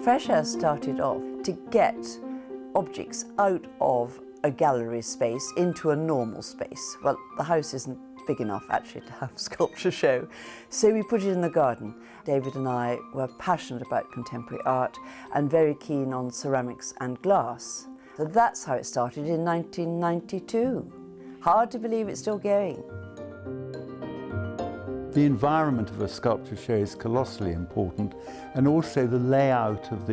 Fresh Air started off to get objects out of a gallery space into a normal space. Well, the house isn't big enough actually to have a sculpture show, so we put it in the garden. David and I were passionate about contemporary art and very keen on ceramics and glass. So that's how it started in 1992. Hard to believe it's still going. The environment of a sculpture show is colossally important, and also the layout of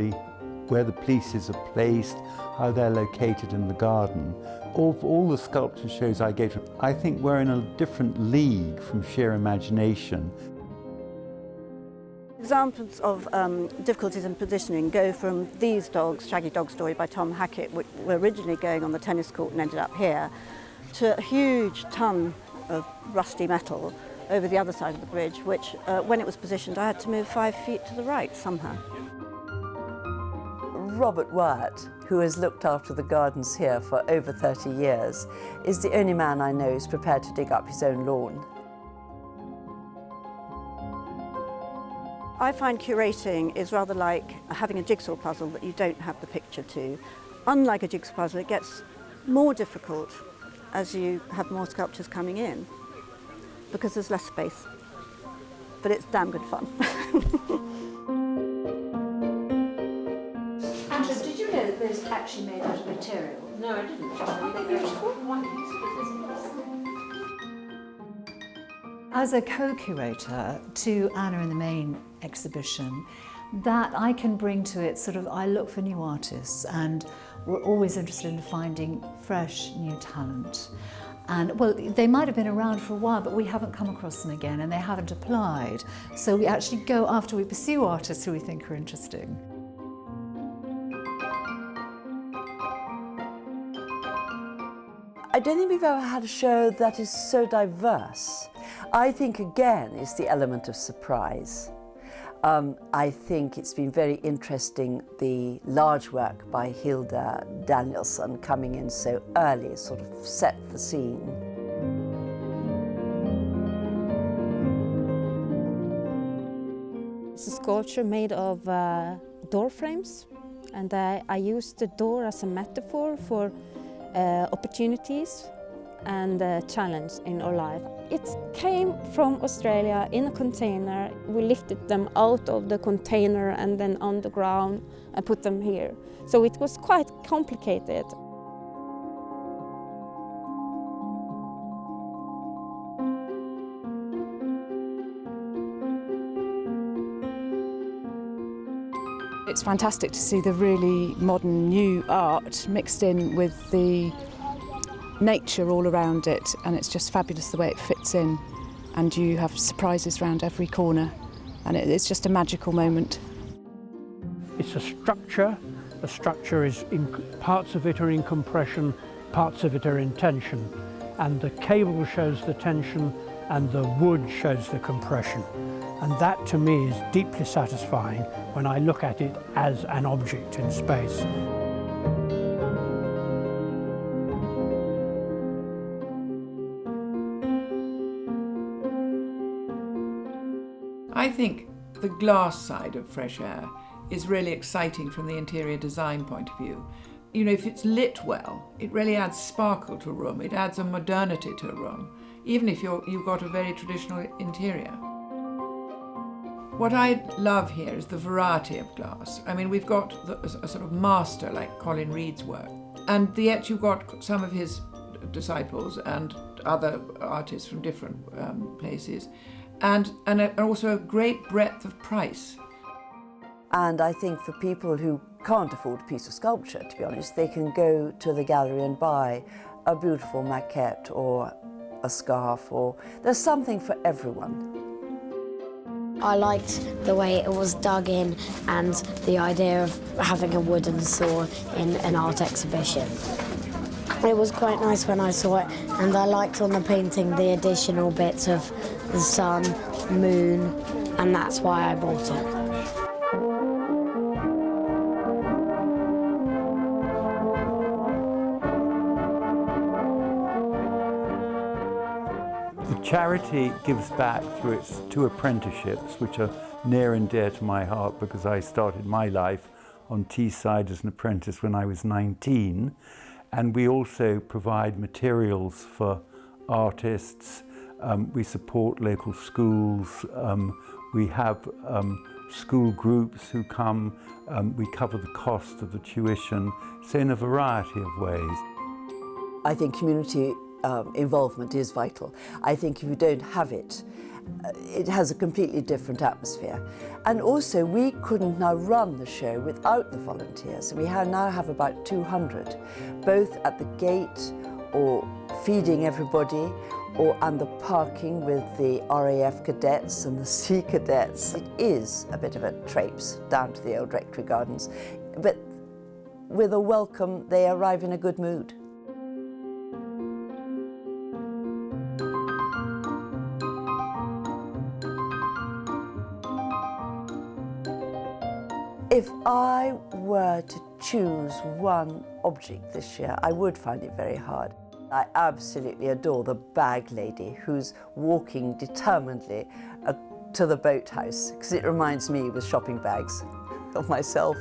where the pieces are placed, how they're located in the garden. Of all the sculpture shows I go to, I think we're in a different league from sheer imagination. Examples of difficulties in positioning go from these dogs, Shaggy Dog Story by Tom Hackett, which were originally going on the tennis court and ended up here, to a huge ton of rusty metal over the other side of the bridge, which when it was positioned I had to move 5 feet to the right somehow. Robert Wyatt, who has looked after the gardens here for over 30 years, is the only man I know who's prepared to dig up his own lawn. I find curating is rather like having a jigsaw puzzle that you don't have the picture to. Unlike a jigsaw puzzle, it gets more difficult as you have more sculptures coming in, because there's less space. But it's damn good fun. Angela, did you know that those are actually made out of material? No, I didn't. Aren't they beautiful? As a co-curator to Anna in the Main exhibition, that I can bring to it I look for new artists, and we're always interested in finding fresh new talent. And well, they might have been around for a while, but we haven't come across them again and they haven't applied. So we actually go after we pursue artists who we think are interesting. I don't think we've ever had a show that is so diverse. I think, again, it's the element of surprise. I think it's been very interesting, the large work by Hilda Danielsson coming in so early, sort of set the scene. It's a sculpture made of door frames, and I used the door as a metaphor for opportunities and challenge in our life. It came from Australia in a container. We lifted them out of the container and then on the ground and put them here. So it was quite complicated. It's fantastic to see the really modern new art mixed in with the nature all around it, and it's just fabulous the way it fits in, and you have surprises around every corner, and it's just a magical moment. It's a structure. The structure is parts of it are in compression, parts of it are in tension, and the cable shows the tension and the wood shows the compression, and that to me is deeply satisfying when I look at it as an object in space. I think the glass side of Fresh Air is really exciting from the interior design point of view. You know, if it's lit well, it really adds sparkle to a room, it adds a modernity to a room, even if you've got a very traditional interior. What I love here is the variety of glass. I mean, we've got a sort of master like Colin Reed's work, and yet you've got some of his disciples and other artists from different places, and also a great breadth of price. And I think for people who can't afford a piece of sculpture, to be honest, they can go to the gallery and buy a beautiful maquette or a scarf, or there's something for everyone. I liked the way it was dug in and the idea of having a wooden saw in an art exhibition. It was quite nice when I saw it, and I liked on the painting the additional bits of the sun, moon, and that's why I bought it. The charity gives back through its 2 apprenticeships, which are near and dear to my heart because I started my life on Teesside as an apprentice when I was 19. And we also provide materials for artists. We support local schools. We have school groups who come. We cover the cost of the tuition, so in a variety of ways. I think community involvement is vital. I think if you don't have it, it has a completely different atmosphere. And also, we couldn't now run the show without the volunteers. And we now have about 200, both at the gate or feeding everybody, and the parking with the RAF cadets and the Sea Cadets. It is a bit of a traipse down to the old Rectory Gardens, but with a welcome, they arrive in a good mood. If I were to choose one object this year, I would find it very hard. I absolutely adore the bag lady who's walking determinedly to the boathouse, because it reminds me with shopping bags of myself.